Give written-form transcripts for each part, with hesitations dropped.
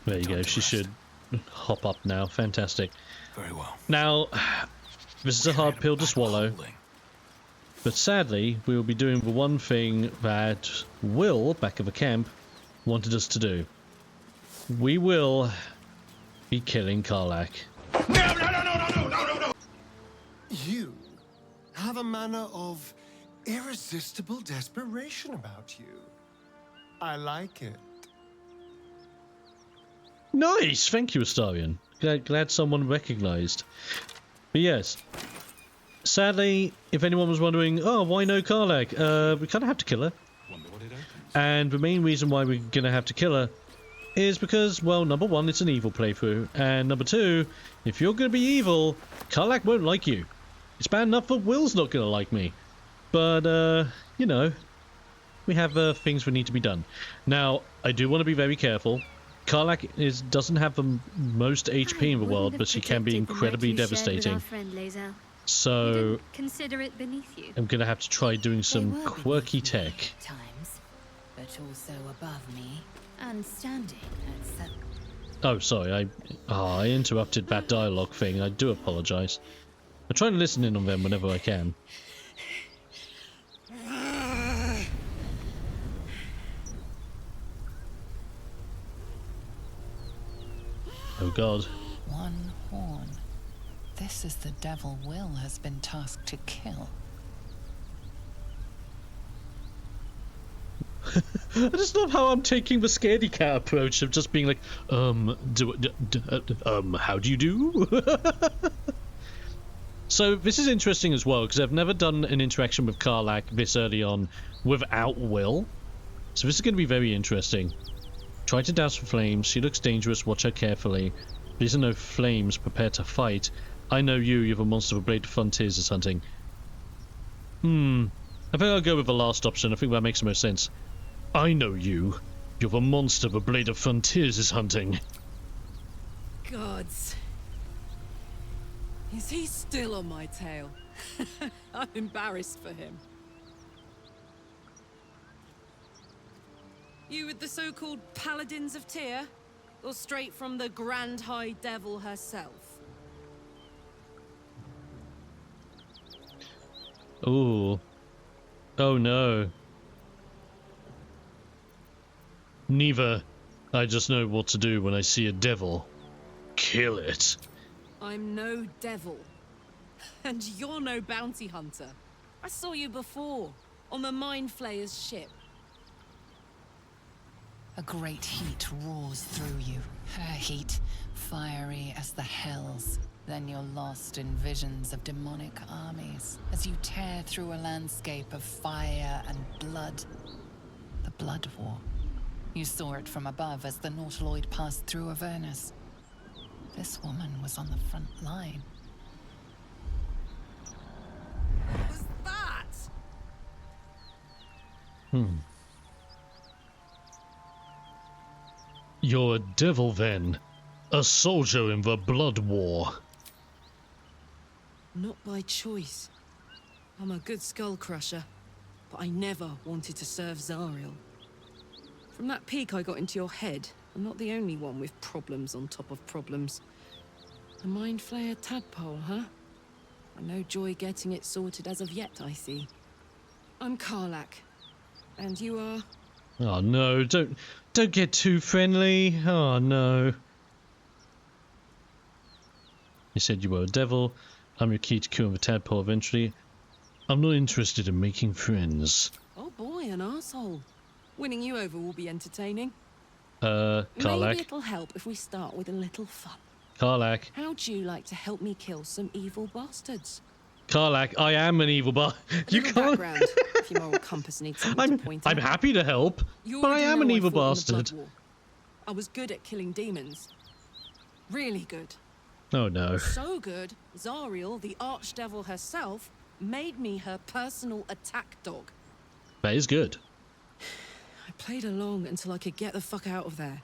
There you go. She should hop up now. Fantastic. Very well. Now, this is a hard pill to swallow. But sadly, we will be doing the one thing that Wyll, back at the camp, wanted us to do. We will be killing Karlach. No! You have a manner of irresistible desperation about you. I like it. Nice! Thank you, Astarion. Glad someone recognised. But yes. Sadly, if anyone was wondering, oh, why no Karlach? We kind of have to kill her. Wonder what it opens. And the main reason why we're going to have to kill her is because, well, number one, it's an evil playthrough. And number two, if you're going to be evil, Karlach won't like you. It's bad enough that Wyll's not going to like me. But, you know, we have things that need to be done. Now, I do want to be very careful. Karlach doesn't have the most HP in the world, but she can be incredibly devastating. So, consider it beneath you. I'm going to have to try doing some quirky tech. Times, but also above me and standing at 7. Oh, sorry, I interrupted that dialogue thing. I do apologise. I try to listen in on them whenever I can. Oh god. One horn. This is the devil Wyll has been tasked to kill. I just love how I'm taking the scaredy cat approach of just being like, how do you do? So this is interesting as well, because I've never done an interaction with Karlach this early on without Wyll. So this is going to be very interesting. Try to douse the flames. She looks dangerous. Watch her carefully. These are no flames. Prepare to fight. I know you. You're a monster of a blade of frontiers is hunting. I think I'll go with the last option. I think that makes the most sense. I know you. You're the monster of a blade of frontiers is hunting. Gods. Is he still on my tail? I'm embarrassed for him. You with the so-called Paladins of Tyr? Or straight from the Grand High Devil herself? Ooh. Oh no. Neither. I just know what to do when I see a devil. Kill it. I'm no devil. And you're no bounty hunter. I saw you before, on the Mind Flayer's ship. A great heat roars through you. Her heat, fiery as the hells. Then you're lost in visions of demonic armies as you tear through a landscape of fire and blood. The Blood War. You saw it from above as the Nautiloid passed through Avernus. This woman was on the front line. What was that? You're a devil then. A soldier in the Blood War. Not by choice. I'm a good skull crusher, but I never wanted to serve Zariel. From that peek I got into your head, I'm not the only one with problems on top of problems. A Mind Flayer tadpole, huh? And no joy getting it sorted as of yet, I see. I'm Karlach. And you are? Oh no, don't get too friendly. Oh no. You said you were a devil. I'm your key to killing the tadpole eventually. I'm not interested in making friends. Oh boy, an asshole. Winning you over will be entertaining. Karlach. Maybe it'll help if we start with a little fun. Karlach. How'd you like to help me kill some evil bastards? Karlach, I am an evil You can't. Background, if your moral compass needs something to point I'm at. happy to help, You but I already am know an evil fought in the Blood bastard. War. I was good at killing demons. Really good. Oh no. So good, Zariel, the archdevil herself, made me her personal attack dog. That is good. I played along until I could get the fuck out of there.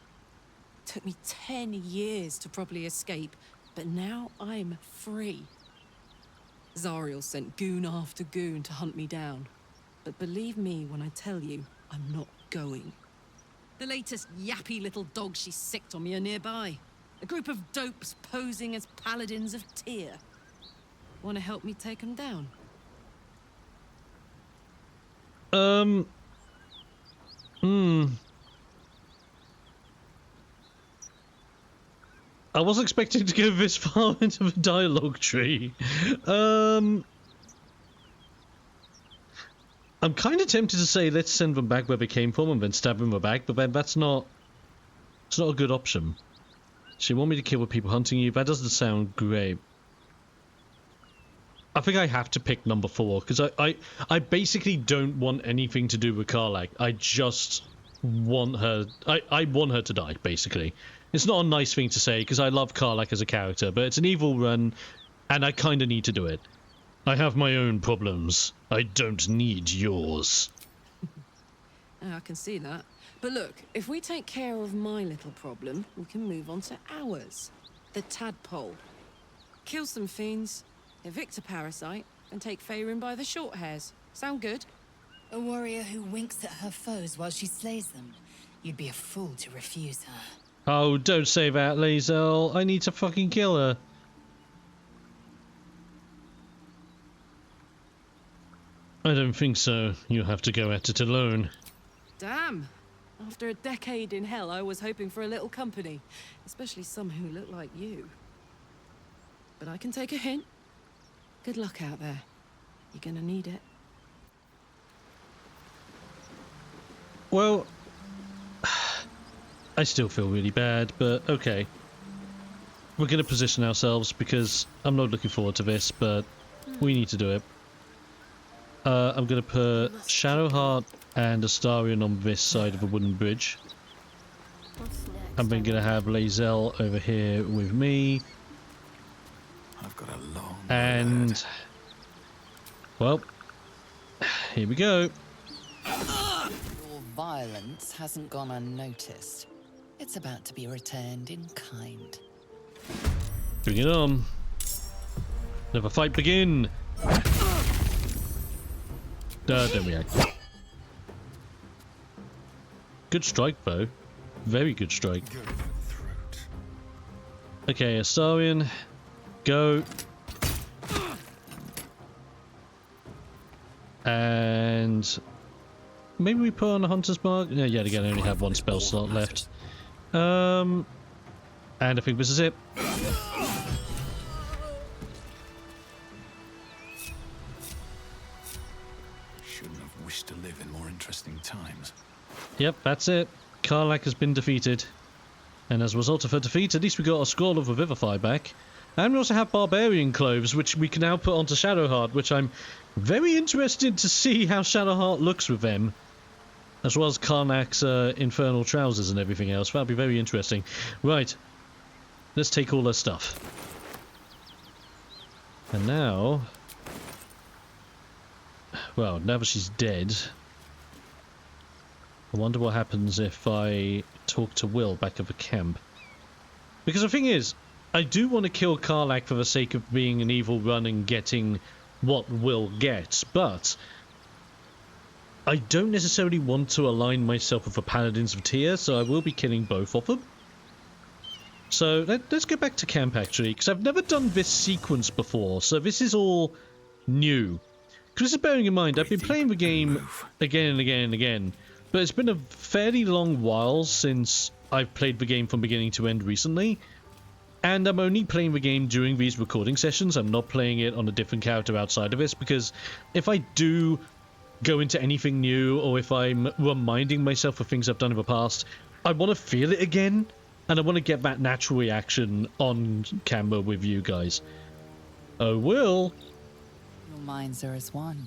Took me 10 years to properly escape, but now I'm free. Zariel sent goon after goon to hunt me down. But believe me when I tell you, I'm not going. The latest yappy little dogs she sicked on me are nearby. A group of dopes posing as paladins of Tyr. Want to help me take them down? I was expecting to go this far into the dialogue tree. I'm kind of tempted to say let's send them back where they came from and then stab them in the back, but then it's not a good option. So you want me to kill the people hunting you? That doesn't sound great. I think I have to pick number 4, because I basically don't want anything to do with Karlach. I just want her... I want her to die, basically. It's not a nice thing to say, because I love Karlach as a character, but it's an evil run, and I kind of need to do it. I have my own problems. I don't need yours. I can see that. But look, if we take care of my little problem, we can move on to ours. The tadpole. Kill some fiends, evict a parasite, and take Faerun by the short hairs. Sound good? A warrior who winks at her foes while she slays them. You'd be a fool to refuse her. Oh, don't say that, Lae'zel. I need to fucking kill her. I don't think so. You have to go at it alone. Damn. After a decade in hell, I was hoping for a little company. Especially some who look like you. But I can take a hint. Good luck out there. You're gonna need it. Well, I still feel really bad, but okay. We're going to position ourselves because I'm not looking forward to this, but we need to do it. I'm going to put Shadowheart and Astarion on this side of the wooden bridge. I'm then going to have Lae'zel over here with me. I've got a long And... well, here we go. Your violence hasn't gone unnoticed. It's about to be returned in kind. Bring it on. Let the fight begin. Don't react. Good strike, though. Very good strike. Go for the throat. Okay, Astarion, go. And maybe we put on a Hunter's Mark. Yeah, yet again, I only have one spell slot left. And I think this is it. Shouldn't have wished to live in more interesting times. Yep, that's it. Karlach has been defeated. And as a result of her defeat, at least we got a Scroll of Revivify back. And we also have Barbarian Cloves, which we can now put onto Shadowheart, which I'm very interested to see how Shadowheart looks with them. As well as Karlach's infernal trousers and everything else. That'll be very interesting. Right. Let's take all her stuff. And now... well, now that she's dead... I wonder what happens if I talk to Wyll back at the camp. Because the thing is, I do want to kill Karlach for the sake of being an evil run and getting what Wyll gets, but... I don't necessarily want to align myself with the Paladins of Tyr, so I will be killing both of them. So let's get back to camp actually, because I've never done this sequence before, so this is all new. Because bearing in mind, I've been playing the game again and again and again, but it's been a fairly long while since I've played the game from beginning to end recently, and I'm only playing the game during these recording sessions. I'm not playing it on a different character outside of this, because if I do go into anything new, or if I'm reminding myself of things I've done in the past, I want to feel it again, and I want to get that natural reaction on camera with you guys. Oh, Wyll! Your minds are as one.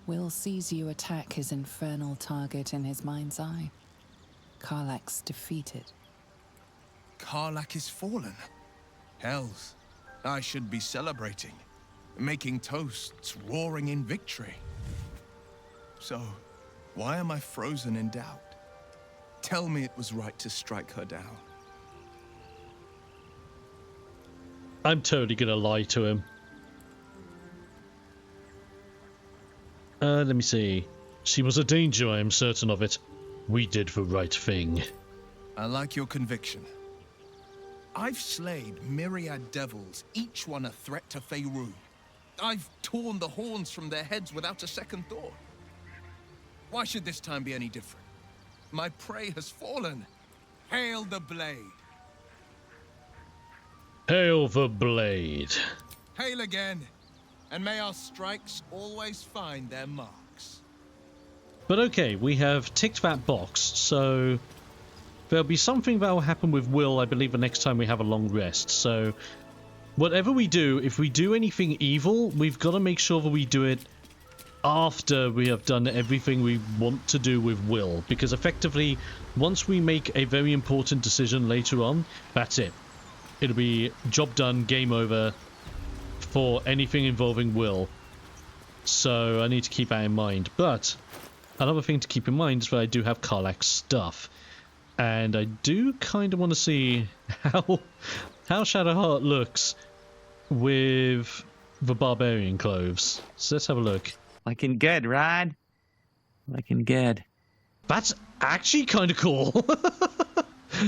Wyll sees you attack his infernal target in his mind's eye. Karlach's defeated. Karlach is fallen. Hells, I should be celebrating, making toasts, roaring in victory. So, why am I frozen in doubt? Tell me it was right to strike her down. I'm totally gonna lie to him. Let me see. She was a danger, I am certain of it. We did the right thing. I like your conviction. I've slayed myriad devils, each one a threat to Faerû. I've torn the horns from their heads without a second thought. Why should this time be any different? My prey has fallen. Hail the blade. Hail the blade. Hail again, and may our strikes always find their marks. But okay, we have ticked that box, so there'll be something that will happen with Wyll, I believe, the next time we have a long rest. So whatever we do, if we do anything evil, we've got to make sure that we do it after we have done everything we want to do with Wyll, because effectively, once we make a very important decision later on, that's it. It'll be job done, game over for anything involving Wyll. So I need to keep that in mind. But another thing to keep in mind is that I do have Karlach's stuff, and I do kind of want to see how Shadowheart looks with the barbarian clothes. So let's have a look. Looking good, Rod. Looking good. That's actually kind of cool.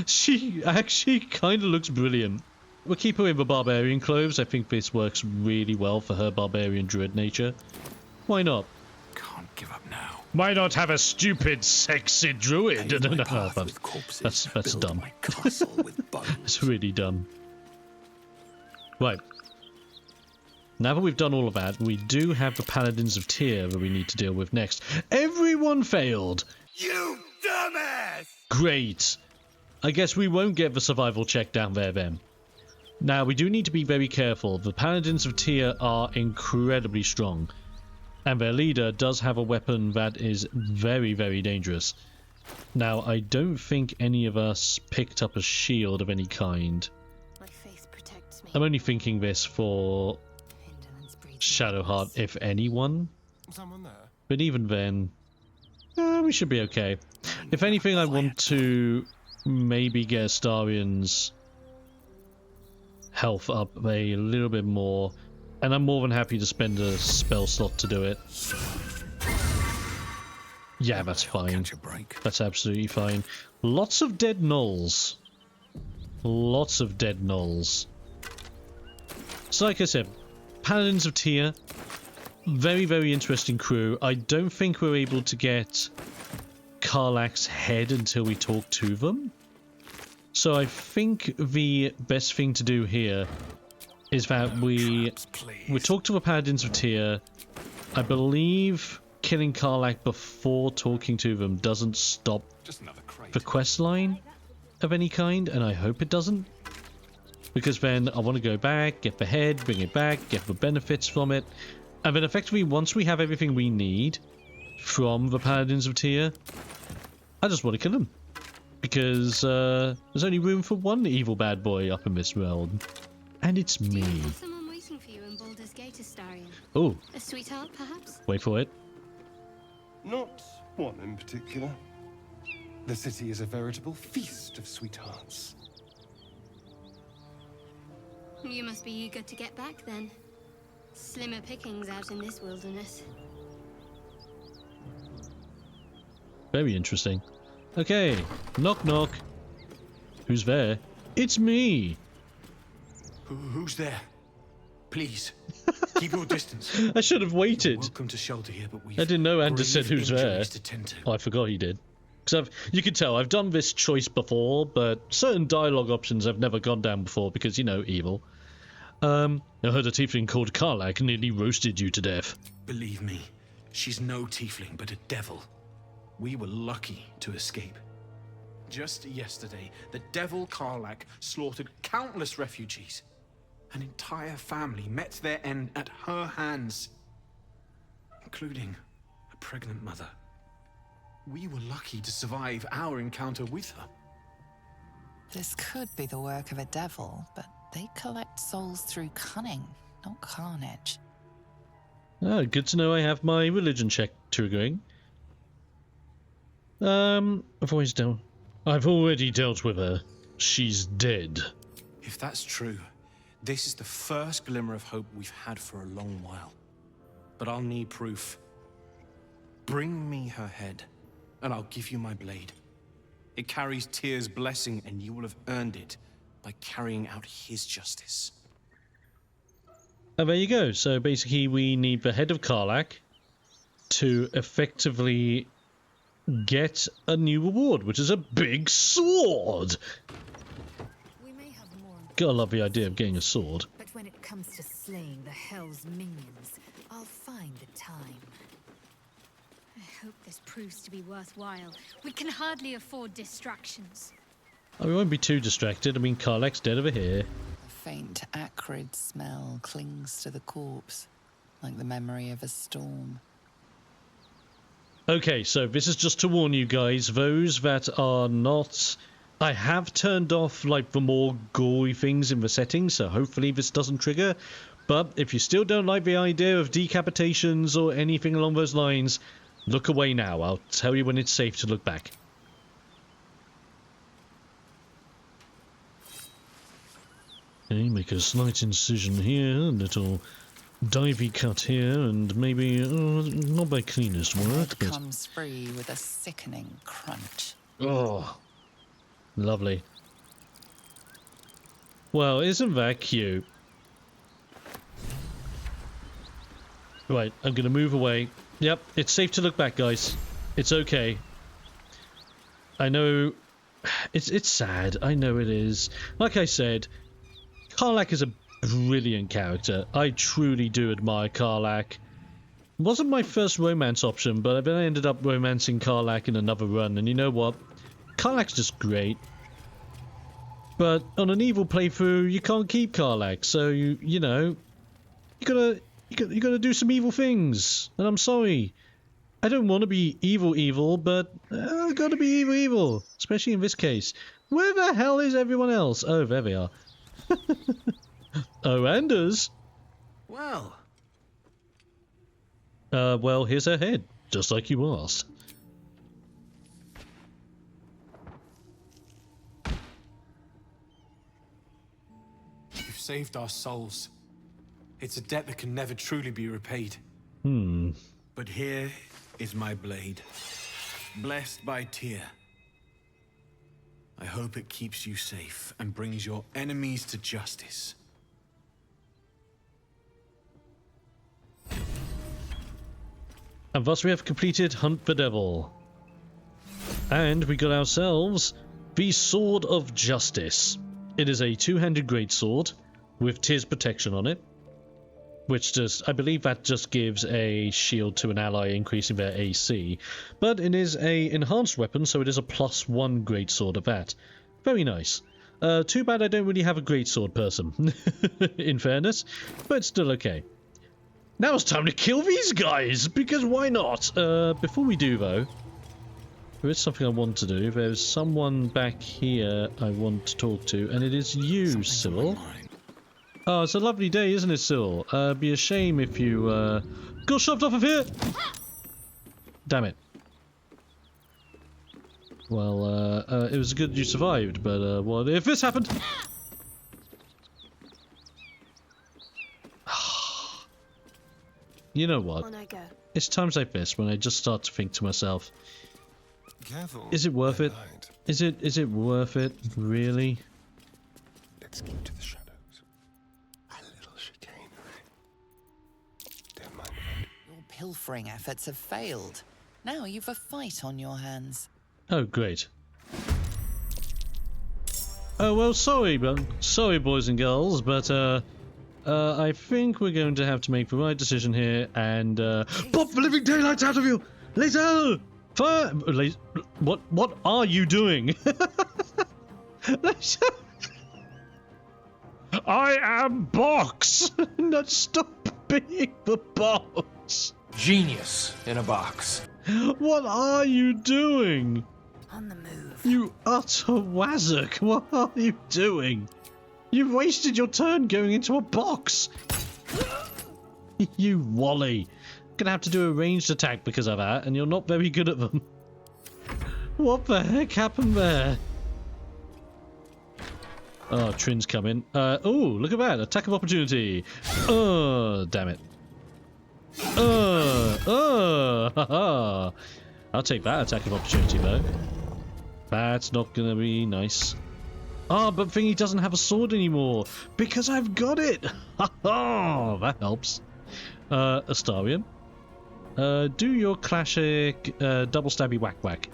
She actually kind of looks brilliant. We'll keep her in the barbarian clothes. I think this works really well for her barbarian druid nature. Why not? Can't give up now. Why not have a stupid, sexy druid? Pave my No, path with corpses, that's build dumb. my castle with bones. It's really dumb. Right. Now that we've done all of that, we do have the Paladins of Tyr that we need to deal with next. Everyone failed! You dumbass! Great. I guess we won't get the survival check down there then. Now, we do need to be very careful. The Paladins of Tyr are incredibly strong, and their leader does have a weapon that is very, very dangerous. Now, I don't think any of us picked up a shield of any kind. My faith protects me. I'm only thinking this for Shadowheart, if anyone. Someone there? But even then, we should be okay. If anything, I want to maybe get Astarion's health up a little bit more, and I'm more than happy to spend a spell slot to do it. Yeah, that's fine. Catch a break. That's absolutely fine. Lots of dead gnolls. Lots of dead gnolls. So like I said, Paladins of Tyr, very, very interesting crew. I don't think we're able to get Karlach's head until we talk to them. So I think the best thing to do here is that we talk to the Paladins of Tyr. I believe killing Karlach before talking to them doesn't stop Just another crate. the quest line of any kind, and I hope it doesn't. Because then I want to go back, get the head, bring it back, get the benefits from it. And then effectively, once we have everything we need from the Paladins of Tyr, I just want to kill them. Because there's only room for one evil bad boy up in this realm. And it's me. Do you have someone waiting for you in Baldur's Gate, Astarion? Oh, A sweetheart, perhaps? wait for it. Not one in particular. The city is a veritable feast of sweethearts. You must be eager to get back, then. Slimmer pickings out in this wilderness. Very interesting. Okay, knock knock. Who's there? It's me! Who's there? Please, keep your distance. I should have waited. Welcome to shelter here, but we. I didn't know Anders said who's there. To tend to. Oh, I forgot he did. Because you can tell I've done this choice before, but certain dialogue options I've never gone down before because, you know, evil. I heard a tiefling called Karlach nearly roasted you to death. Believe me, she's no tiefling, but a devil. We were lucky to escape. Just yesterday, the devil Karlach slaughtered countless refugees. An entire family met their end at her hands, including a pregnant mother. We were lucky to survive our encounter with her. This could be the work of a devil, but they collect souls through cunning, not carnage. Oh, good to know I have my religion check triggering. I've already dealt with her. She's dead. If that's true, this is the first glimmer of hope we've had for a long while. But I'll need proof. Bring me her head, and I'll give you my blade. It carries Tyr's blessing, and you will have earned it by carrying out his justice. And there you go. So basically we need the head of Karlach to effectively get a new reward, which is a big sword. We may have more, Gotta love the idea of getting a sword. but when it comes to slaying the Hell's minions, I'll find the time. I hope this proves to be worthwhile. We can hardly afford distractions. Oh, we won't be too distracted. I mean, Karlach's dead over here. A faint, acrid smell clings to the corpse, like the memory of a storm. Okay, so this is just to warn you guys, those that are not... I have turned off, like, the more gory things in the settings, so hopefully this doesn't trigger. But if you still don't like the idea of decapitations or anything along those lines, look away now. I'll tell you when it's safe to look back. Okay, make a slight incision here, a little divey cut here, and maybe not my cleanest work, It but comes free with a sickening crunch. oh, lovely. Well, isn't that cute? Right, I'm gonna move away. Yep, it's safe to look back, guys. It's okay. I know it's sad. I know it is. Like I said, Karlach is a brilliant character. I truly do admire Karlach. Wasn't my first romance option, but then I ended up romancing Karlach in another run, and you know what? Karlach's just great. But on an evil playthrough, you can't keep Karlach, so you know, you gotta do some evil things. And I'm sorry, I don't want to be evil, but I gotta be evil, especially in this case. Where the hell is everyone else? Oh, there they are. Oh, Anders. Well, Well, here's her head, just like you asked. you've saved our souls. It's a debt that can never truly be repaid. But here is my blade, blessed by Tyr. I hope it keeps you safe and brings your enemies to justice. And thus we have completed Hunt the Devil. And we got ourselves the Sword of Justice. It is a two-handed greatsword with Tyr's protection on it. Which just, I believe that just gives a shield to an ally, increasing their AC. But it is a enhanced weapon, so it is a +1 greatsword of that. Very nice. Too bad I don't really have a greatsword person, in fairness, but still okay. Now it's time to kill these guys, because why not? Before we do, though, there is something I want to do. There's someone back here I want to talk to, and it is you, Cyril. Oh, it's a lovely day, isn't it, Cyril? Be a shame if you, got shoved off of here! Damn it. Well, it was good you survived, but, what if this happened? You know what? On I go. It's times like this when I just start to think to myself, Careful. is it worth it? Light. Is it worth it? Really? Let's keep to the shadows. A little chicanery. Don't mind that. Your pilfering efforts have failed. Now you've a fight on your hands. Oh, great. Oh, well, sorry, boys and girls, but, I think we're going to have to make the right decision here and, pop the living daylights out of you! Laser! Fire! What are you doing? Laser! I am Box! No, stop being the box! Genius in a box. What are you doing? On the move. You utter wazzock! What are you doing? You've wasted your turn going into a box! You wally! Gonna have to do a ranged attack because of that, and you're not very good at them. What the heck happened there? Oh, Trin's coming. Oh, look at that! Attack of opportunity! Oh, damn it. Haha! I'll take that attack of opportunity though. That's not gonna be nice. Ah, but Thingy doesn't have a sword anymore because I've got it. Ha ha! That helps. Astarion, do your classic double stabby whack whack.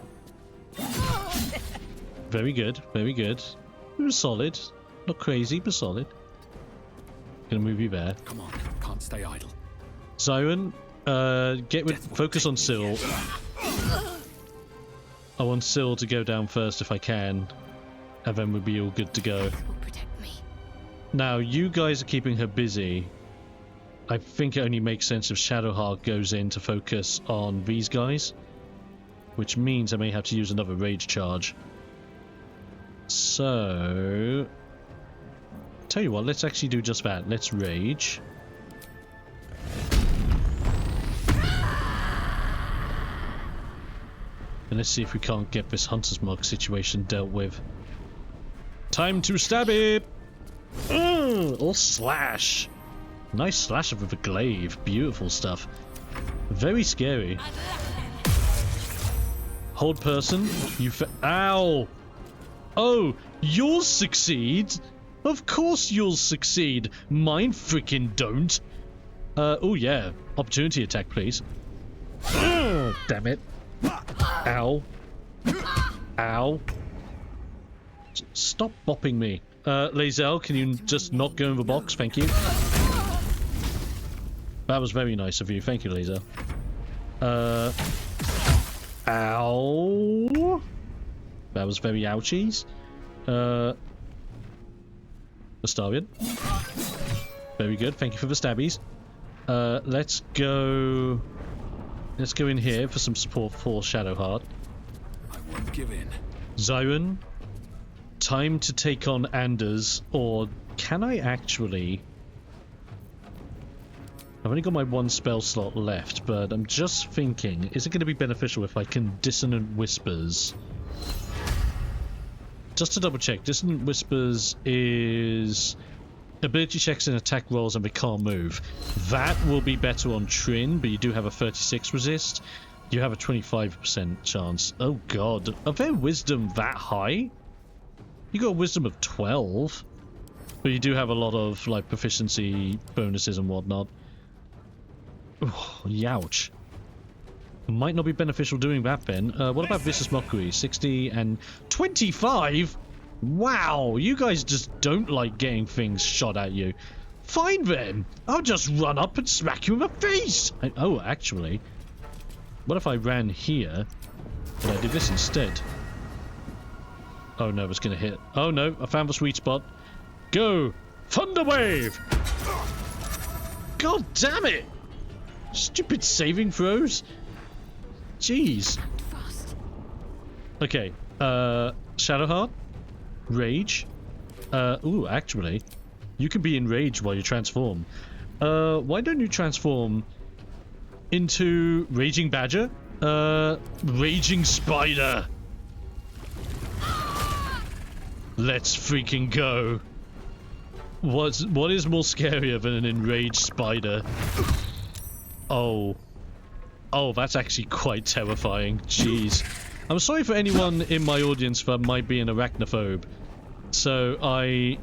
Very good, very good. It was solid, not crazy, but solid. Gonna move you there. Come on, can't stay idle. Zyron, focus on Syl. I want Syl to go down first if I can, and then we'll be all good to go. This will protect me. Now, you guys are keeping her busy. I think it only makes sense if Shadowheart goes in to focus on these guys, which means I may have to use another rage charge. So, tell you what, let's actually do just that. Let's rage. And let's see if we can't get this Hunter's Mark situation dealt with. Time to stab it! Or slash! Nice slash with a glaive. Beautiful stuff. Very scary. Hold person. Ow! Oh, you'll succeed? Of course you'll succeed. Mine freaking don't. Oh yeah. Opportunity attack, please. Damn it. Ow. Ow. Stop bopping me. Lae'zel, can you just not go in the box? Thank you. That was very nice of you. Thank you, Lae'zel. Ow. That was very ouchies. Astarion. Very good. Thank you for the stabbies. Let's go in here for some support for Shadowheart. I won't give in. Zyron, time to take on Anders, or can I actually... I've only got my one spell slot left, but I'm just thinking, is it going to be beneficial if I can Dissonant Whispers? Just to double check, Dissonant Whispers is ability checks and attack rolls and they can't move. That will be better on Trin, but you do have a 36 resist. You have a 25% chance. Oh god, are their wisdom that high? You got a wisdom of 12, but you do have a lot of like proficiency bonuses and whatnot. Oh, youch. Might not be beneficial doing that then. What about Vicious Mockery? 60 and 25? Wow, you guys just don't like getting things shot at you. Fine then. I'll just run up and smack you in the face. Oh, actually. What if I ran here, but I did this instead? Oh no, it's gonna hit. Oh no, I found the sweet spot. Go! Thunder Wave! God damn it! Stupid saving throws. Jeez. Okay, Shadowheart, Rage. Ooh, actually, you can be in Rage while you transform. Why don't you transform into Raging Badger? Raging Spider. Let's freaking go. What is more scarier than an enraged spider? Oh, that's actually quite terrifying. Jeez. I'm sorry for anyone in my audience that might be an arachnophobe. So I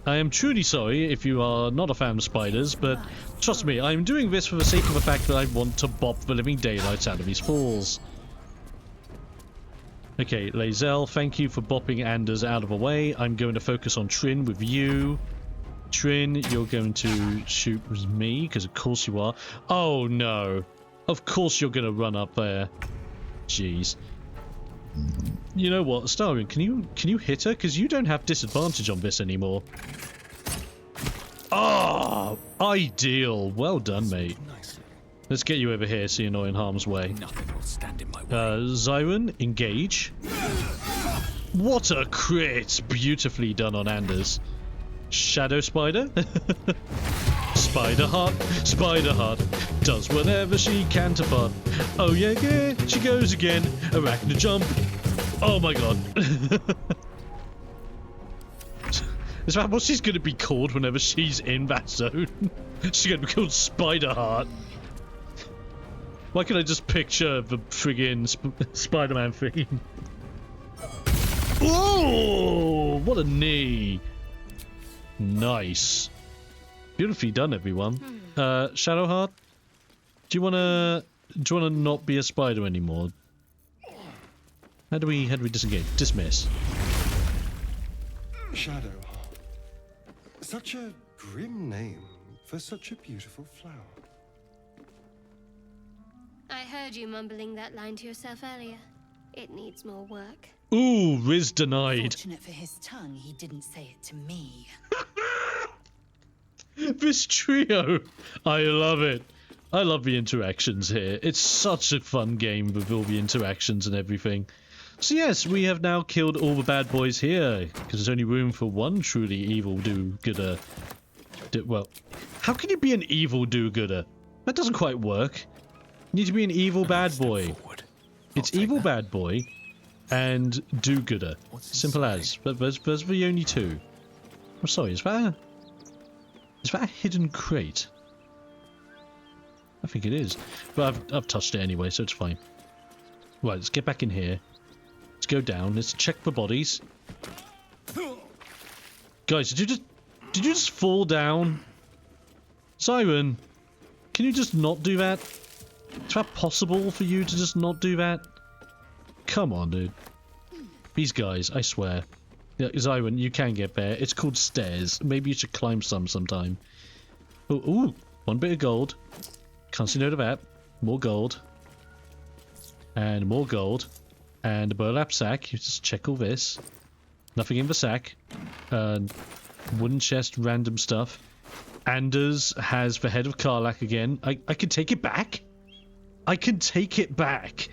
am truly sorry if you are not a fan of spiders, but trust me, I'm doing this for the sake of the fact that I want to bop the living daylights out of these falls. Okay, Lae'zel, thank you for bopping Anders out of the way. I'm going to focus on Trin with you. Trin, you're going to shoot with me, because of course you are. Oh no. Of course you're going to run up there. Jeez. You know what, Astarion, can you hit her? Because you don't have disadvantage on this anymore. Ah, ideal. Well done, mate. Let's get you over here so you're not in harm's way. Nothing will stand in my way. Zyron, engage. What a crit! Beautifully done on Anders. Shadow Spider? Spiderheart does whatever she can to fun. Oh yeah, yeah, she goes again. Arachna jump. Oh my god. Is that what she's going to be called whenever she's in that zone? She's going to be called Spiderheart. Why can I just picture the friggin' Spider-Man theme? Oh, what a knee! Nice. Beautifully done, everyone. Shadowheart, do you wanna not be a spider anymore? How do we disengage? Dismiss. Shadowheart. Such a grim name for such a beautiful flower. I heard you mumbling that line to yourself earlier. It needs more work. Ooh, Riz denied. Fortunate for his tongue, he didn't say it to me. This trio, I love it. I love the interactions here. It's such a fun game with all the interactions and everything. So yes, we have now killed all the bad boys here, because there's only room for one truly evil do-gooder. Well, how can you be an evil do-gooder? That doesn't quite work. You need to be an evil bad boy. It's evil bad boy and do-gooder. Simple as. But those are the only two. I'm sorry, is that a hidden crate? I think it is. But I've touched it anyway, so it's fine. Right, let's get back in here. Let's go down. Let's check the bodies. Guys, did you just fall down? Siren, can you just not do that? Is that possible for you to just not do that? Come on, dude. These guys, I swear. Yeah, Siren, you can get there. It's called stairs. Maybe you should climb sometime. Ooh, one bit of gold. Can't say no to that. More gold. And more gold. And a burlap sack. You just check all this. Nothing in the sack. Wooden chest, random stuff. Anders has the head of Karlach again. I can take it back? I can take it back.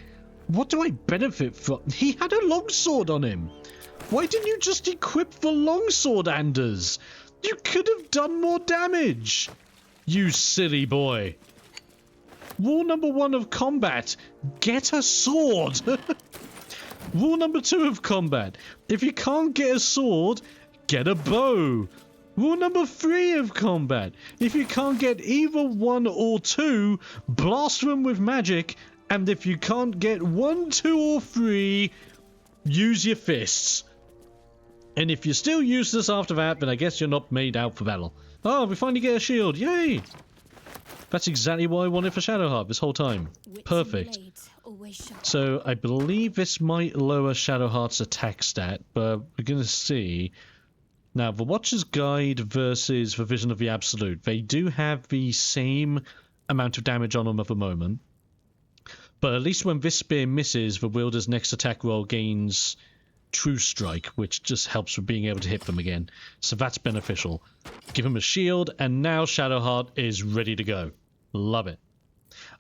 What do I benefit from? He had a longsword on him. Why didn't you just equip the longsword, Anders? You could have done more damage. You silly boy. Rule number 1 of combat. Get a sword. Rule number 2 of combat. If you can't get a sword, get a bow. Rule number 3 of combat. If you can't get either 1 or 2, blast them with magic. And if you can't get 1, 2, or 3, use your fists. And if you're still useless after that, then I guess you're not made out for battle. Oh, we finally get a shield. Yay! That's exactly what I wanted for Shadowheart this whole time. Perfect. So I believe this might lower Shadowheart's attack stat, but we're going to see. Now, the Watcher's Guide versus the Vision of the Absolute, they do have the same amount of damage on them at the moment. But at least when this spear misses, the wielder's next attack roll gains True Strike, which just helps with being able to hit them again. So that's beneficial. Give him a shield, and now Shadowheart is ready to go. Love it.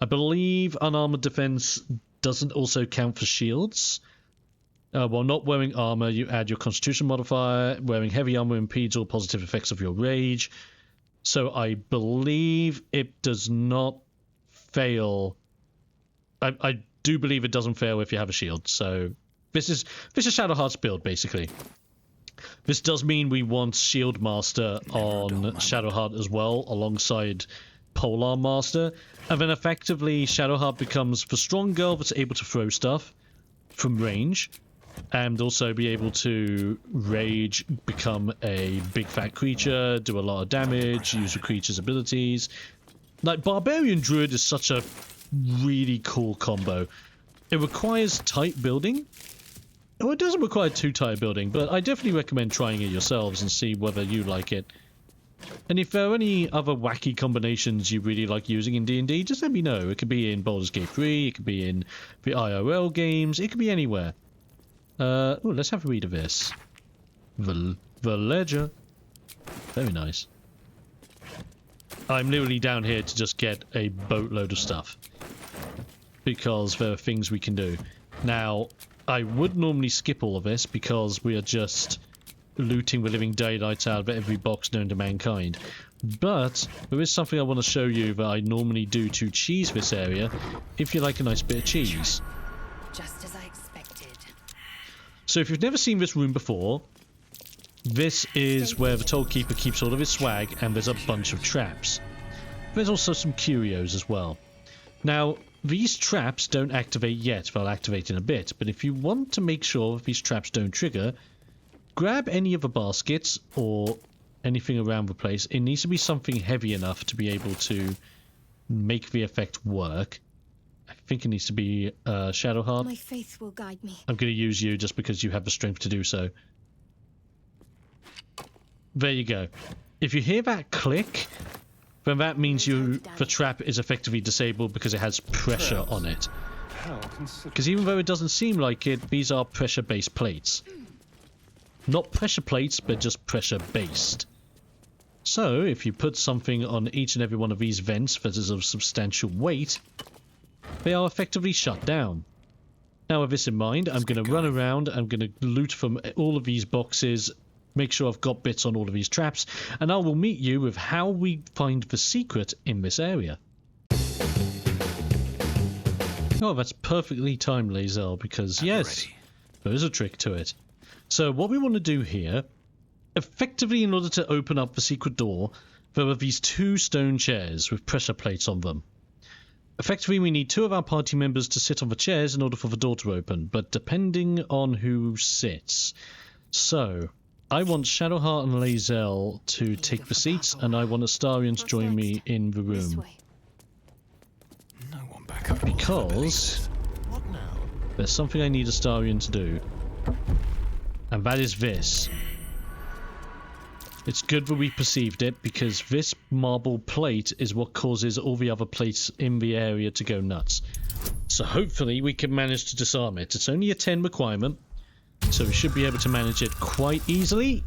I believe unarmored defense doesn't also count for shields. While not wearing armor, you add your constitution modifier. Wearing heavy armor impedes all positive effects of your rage. So I believe it does not fail. I do believe it doesn't fail if you have a shield. So this is Shadowheart's build, basically. This does mean we want Shield Master on Shadowheart as well, alongside Polearm Master. And then effectively, Shadowheart becomes the strong girl that's able to throw stuff from range. And also be able to rage, become a big fat creature, do a lot of damage, use the creature's abilities. Like, Barbarian Druid is such a really cool combo. It requires tight building. Well, it doesn't require too tight building, but I definitely recommend trying it yourselves and see whether you like it. And if there are any other wacky combinations you really like using in D&D, just let me know. It could be in Baldur's Gate 3, it could be in the IRL games, it could be anywhere. Oh, let's have a read of this. The Ledger. Very nice. I'm literally down here to just get a boatload of stuff. Because there are things we can do. Now, I would normally skip all of this because we are just looting the living daylights out of every box known to mankind. But there is something I want to show you that I normally do to cheese this area, if you like a nice bit of cheese. Just as I expected. So if you've never seen this room before, this is where the Tollkeeper keeps all of his swag, and there's a bunch of traps. There's also some curios as well. Now, these traps don't activate yet. They'll activate in a bit. But if you want to make sure these traps don't trigger, grab any of the baskets or anything around the place. It needs to be something heavy enough to be able to make the effect work. I think it needs to be Shadowheart. My faith will guide me. I'm going to use you just because you have the strength to do so. There you go. If you hear that click, then that means the trap is effectively disabled because it has pressure on it. Because even though it doesn't seem like it, these are pressure-based plates. Not pressure plates, but just pressure-based. So, if you put something on each and every one of these vents that is of substantial weight, they are effectively shut down. Now, with this in mind, I'm going to run around, I'm going to loot from all of these boxes, make sure I've got bits on all of these traps, and I will meet you with how we find the secret in this area. Oh, that's perfectly timed, Lae'zel, because yes, there is a trick to it. So what we want to do here, effectively in order to open up the secret door, there are these 2 stone chairs with pressure plates on them. Effectively, we need 2 of our party members to sit on the chairs in order for the door to open, but depending on who sits. So, I want Shadowheart and Lae'zel to take the seats, and I want Astarion to join me in the room. No one back up. Because there's something I need Astarion to do. And that is this. It's good that we perceived it, because this marble plate is what causes all the other plates in the area to go nuts. So hopefully we can manage to disarm it. It's only a 10 requirement, so we should be able to manage it quite easily.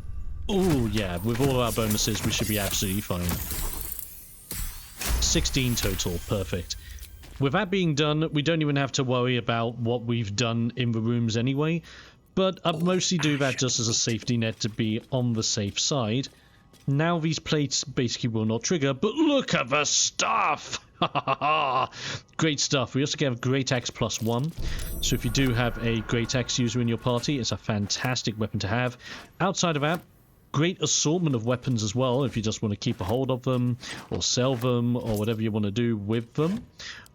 Oh yeah, with all of our bonuses we should be absolutely fine. 16 total, perfect. With that being done, we don't even have to worry about what we've done in the rooms anyway. But I mostly do that just as a safety net to be on the safe side. Now these plates basically will not trigger, but look at the stuff! Great stuff. We also get a Great Axe +1. So if you do have a Great Axe user in your party, it's a fantastic weapon to have. Outside of that, great assortment of weapons as well if you just want to keep a hold of them or sell them or whatever you want to do with them.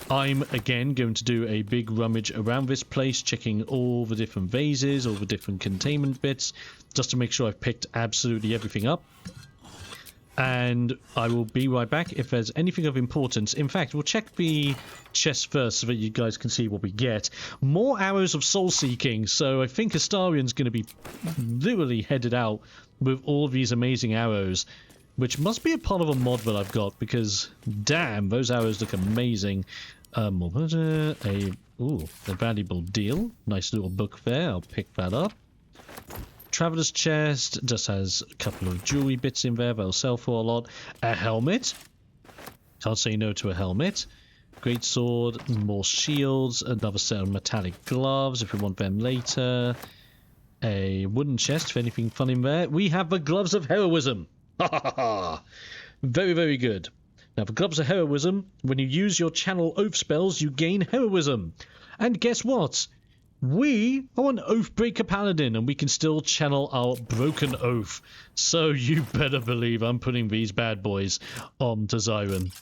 I'm again going to do a big rummage around this place, checking all the different vases, all the different containment bits, just to make sure I've picked absolutely everything up. And I will be right back if there's anything of importance. In fact, we'll check the chest first so that you guys can see what we get. More arrows of soul seeking, so I think Astarion's going to be literally headed out with all these amazing arrows, which must be a part of a mod that I've got, because damn, those arrows look amazing. A valuable deal. Nice little book there. I'll pick that up. Traveler's chest just has a couple of jewelry bits in there that'll sell for a lot. A helmet. Can't say no to a helmet. Great sword, more shields, another set of metallic gloves if we want them later. A wooden chest for anything fun in there. We have the gloves of heroism. Ha ha ha! Very, very good. Now, the gloves of heroism, when you use your channel oath spells, you gain heroism. And guess what? We are an Oathbreaker Paladin, and we can still channel our broken oath. So you better believe I'm putting these bad boys on to Zyron.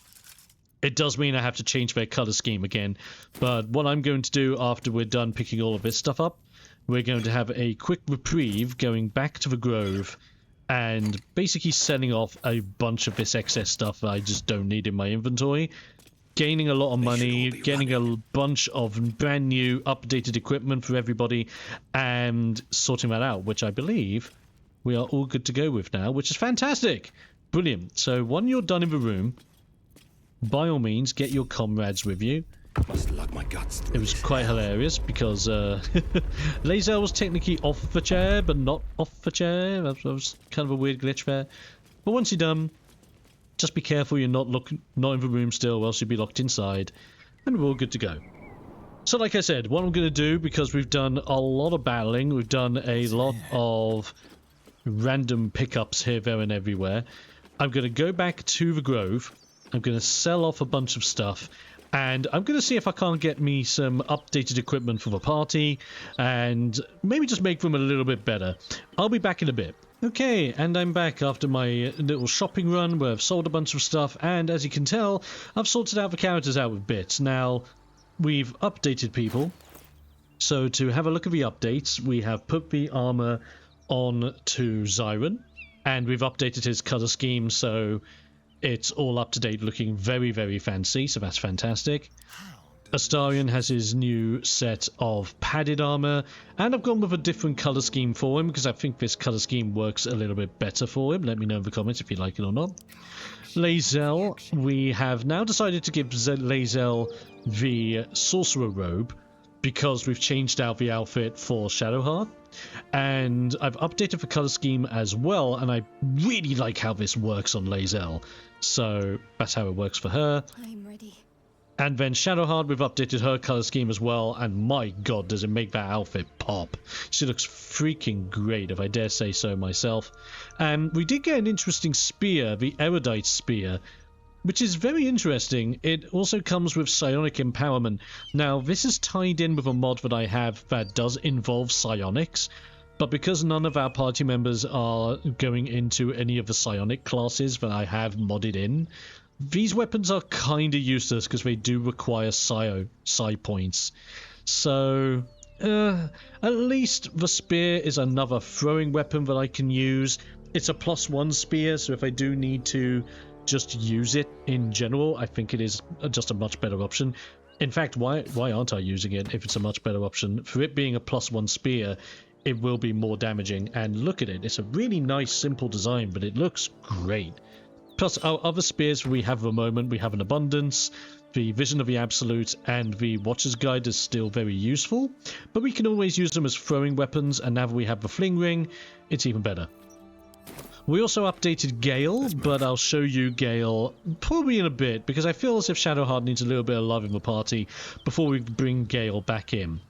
It does mean I have to change their color scheme again, but what I'm going to do after we're done picking all of this stuff up, we're going to have a quick reprieve going back to the Grove and basically selling off a bunch of this excess stuff that I just don't need in my inventory. Gaining a lot of money, getting a bunch of brand new updated equipment for everybody, and sorting that out, which I believe we are all good to go with now, which is fantastic. Brilliant. So when you're done in the room, by all means, get your comrades with you. Must lug my guts through. It was quite hilarious because Lae'zel was technically off the chair, but not off the chair. That was kind of a weird glitch there. But once you're done, just be careful you're not in the room still, or else you'll be locked inside, and we're all good to go. So like I said, what I'm going to do, because we've done a lot of battling, we've done a lot of random pickups here, there, and everywhere, I'm going to go back to the Grove, I'm going to sell off a bunch of stuff, and I'm going to see if I can't get me some updated equipment for the party, and maybe just make them a little bit better. I'll be back in a bit. Okay, and I'm back after my little shopping run where I've sold a bunch of stuff, and as you can tell, I've sorted out the characters out with bits. Now, we've updated people. So to have a look at the updates, we have put the armor on to Zyron, and we've updated his color scheme, so it's all up to date, looking very, very fancy, so that's fantastic. Astarion has his new set of padded armor, and I've gone with a different color scheme for him because I think this color scheme works a little bit better for him. Let me know in the comments if you like it or not. Lae'zel, we have now decided to give Lae'zel the sorcerer robe because we've changed out the outfit for Shadowheart, and I've updated the color scheme as well, and I really like how this works on Lae'zel, so that's how it works for her. I'm ready. And then Shadowheart, we've updated her color scheme as well, and my god, does it make that outfit pop. She looks freaking great, if I dare say so myself. And we did get an interesting spear, the Erudite spear, which is very interesting. It also comes with psionic empowerment. Now, this is tied in with a mod that I have that does involve psionics, but because none of our party members are going into any of the psionic classes that I have modded in, these weapons are kind of useless because they do require psi points. So, at least the spear is another throwing weapon that I can use. It's a +1 spear, so if I do need to just use it in general, I think it is just a much better option. In fact, why aren't I using it if it's a much better option? For it being a +1 spear, it will be more damaging. And look at it. It's a really nice, simple design, but it looks great. Plus, our other spears we have at the moment, we have an abundance, the Vision of the Absolute, and the Watcher's Guide is still very useful, but we can always use them as throwing weapons, and now that we have the Fling Ring, it's even better. We also updated Gale, but I'll show you Gale probably in a bit, because I feel as if Shadowheart needs a little bit of love in the party before we bring Gale back in.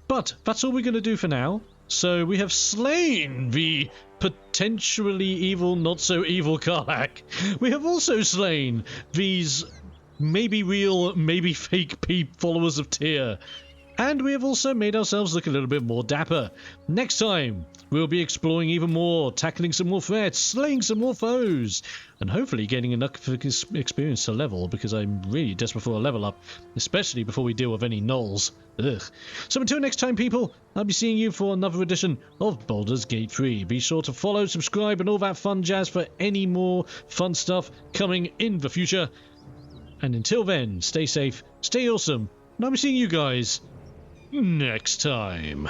But that's all we're going to do for now. So we have slain the potentially evil, not so evil Karlach. We have also slain these maybe real, maybe fake followers of Tyr. And we have also made ourselves look a little bit more dapper. Next time, we'll be exploring even more, tackling some more threats, slaying some more foes, and hopefully getting enough experience to level, because I'm really desperate for a level up, especially before we deal with any gnolls. Ugh. So until next time, people, I'll be seeing you for another edition of Baldur's Gate 3. Be sure to follow, subscribe, and all that fun jazz for any more fun stuff coming in the future. And until then, stay safe, stay awesome, and I'll be seeing you guys next time.